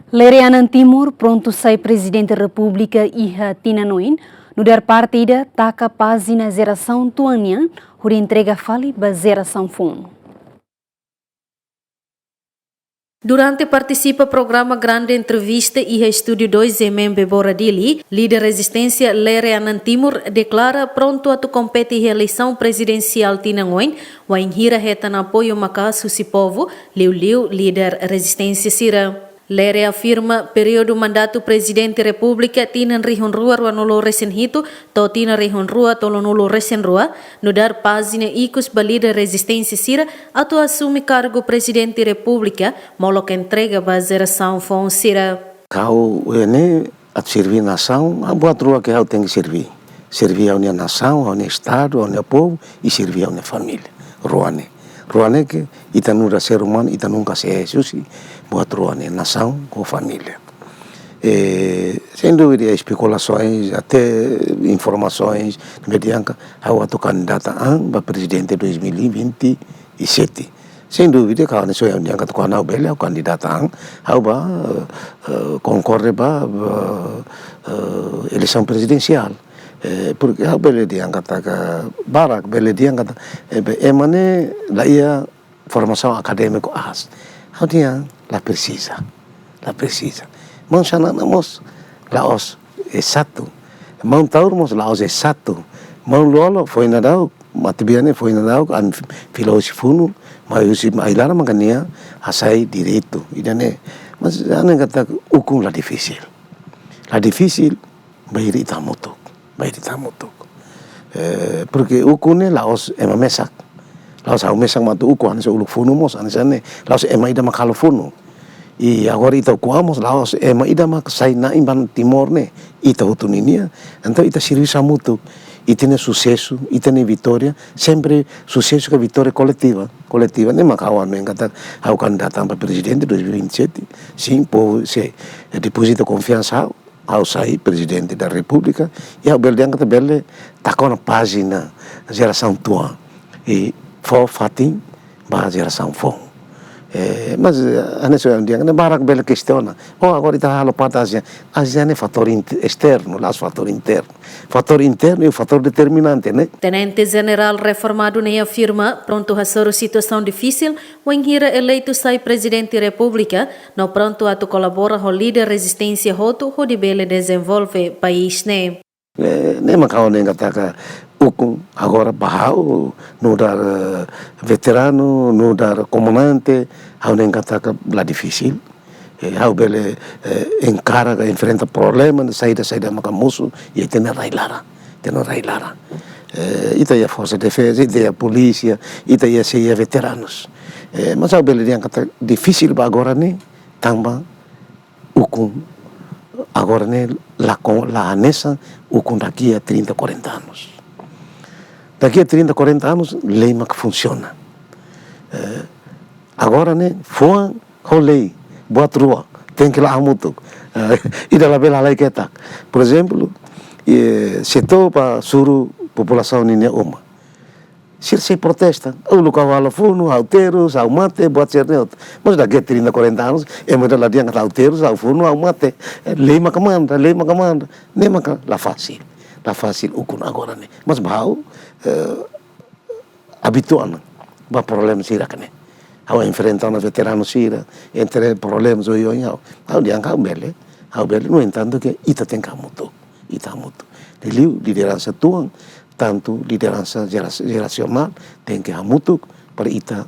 Lereanan Timur pronto sai presidente da República Iha Tinanoin, no dar partida taca paz na geração tuanian, por entrega fali ba geração fundo. Durante participa programa Grande Entrevista e Estúdio 2 MMB Boradili, líder resistência Lereanan Timur declara pronto a competir a eleição presidencial Tinangoin, wa inhira reta na apoio maka susi povo, Liu líder resistência Sira. Lere afirma período mandato presidente república tinan rihon rua nulo resen hito to tina rihon rua tolo nulo resen rua no dar página ikus balida resistência sira ato assume cargo presidente república molok entrega ba geração fon sira. Kau ini at servir nação, a buat rua que tem que servir. Servir a unia nação, a unia estado, a unia povo e servir a unia família. Ruane que ita nunca ser humano, ita nunca ser Jesus, buat ruane nação com família. Sem dúvida, especulações, até informações, mediante a outro candidato para presidente 2027. Sem dúvida, kalau isso é um dia que tu canal bela, o candidato concorre para eleição presidencial. Porque a bela dia kata barak bela dia kata emane la ia formação acadêmica as how dia la precisa mansana namos laos é satu mau taurmos laos é satu mau lolo foi nadau matibiane foi nadau an filosofunu mas mailara magania asai direito idane mas ane kata hukum la difícil bairi tamoto porque ukune laos ema mesak laos au mesak matu uku ane se uluk funu mos ane sane laos ema ida makalo funu e agora ita kuamos laos ema ida mak saina imban timor ne ita utuninia então ita serviço mutu e tem sucesso e tem vitória sempre sucesso que vitória coletiva nem makawan men kata au candidato para presidente 2027 sim povo se deposita confiança ao sair presidente da República e ao belo que bele tacou na página geração tua e for fatim ba geração fom mas anesso é um dia que barak bele questiona agora está halo pata Ásia é fator externo lá fator interno e o fator determinante né. Tenente General reformado nem afirma pronto a ser situação difícil o enhira eleito sai presidente república no pronto a tu colabora com líder resistência roto ho de bele desenvolve país né. Nem macau nem kata hukum agora bahau no dar veterano no dar comandante hau nem kata la difícil hau bele encara enfrenta problema saída makamusu e tem railara ita ia força de defesa ita ia polícia ita ia seia veteranos mas hau bele yang kata difícil ba agora ne tamba hukum agora ne la anessa hukum daqui a 30-40 anos. Daqui a 30-40 anos, lei que funciona. Agora, né, foi lei, boa rua, tem que lá muito. E da bela lei que tá. Por exemplo, setor para suru população ninha uma. Se protesta, o local ao fundo, alteiros, ao mate, boa ser neutro. Mas daqui a 30-40 anos, é muito lá dentro alteiros, ao fundo, ao mate. Lei que manda, nem lá fácil o que agora né. Mas bahau habitual ba problema sira kane ao enfrentar na veterano sira entre problemas o ioiao ao dia hau bele no entanto que ita tem muito liderança tua tanto liderança geracional tem que muito para ita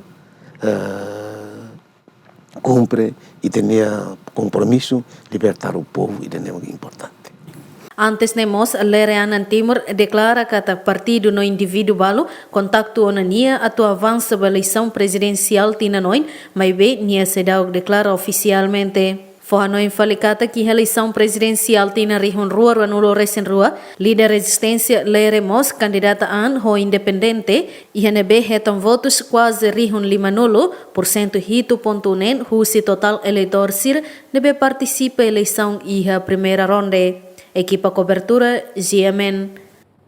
cumpre e tenha compromisso libertar o povo e é muito importante. Antes nemos, Lereanan Timur declara que o partido no indivíduo balo contacto onania atu avança da eleição presidencial tinanoin, mas bem nia sedau declara oficialmente. Fohanoin falicata que a eleição presidencial tina rihun rua nulo resen rua, líder resistência Leremos candidata an ho independente e HNB retam votos quase rihun 5% hito ponto nen husi total eleitor sir debe participa eleição e a primeira ronda. Equipa cobertura GMN.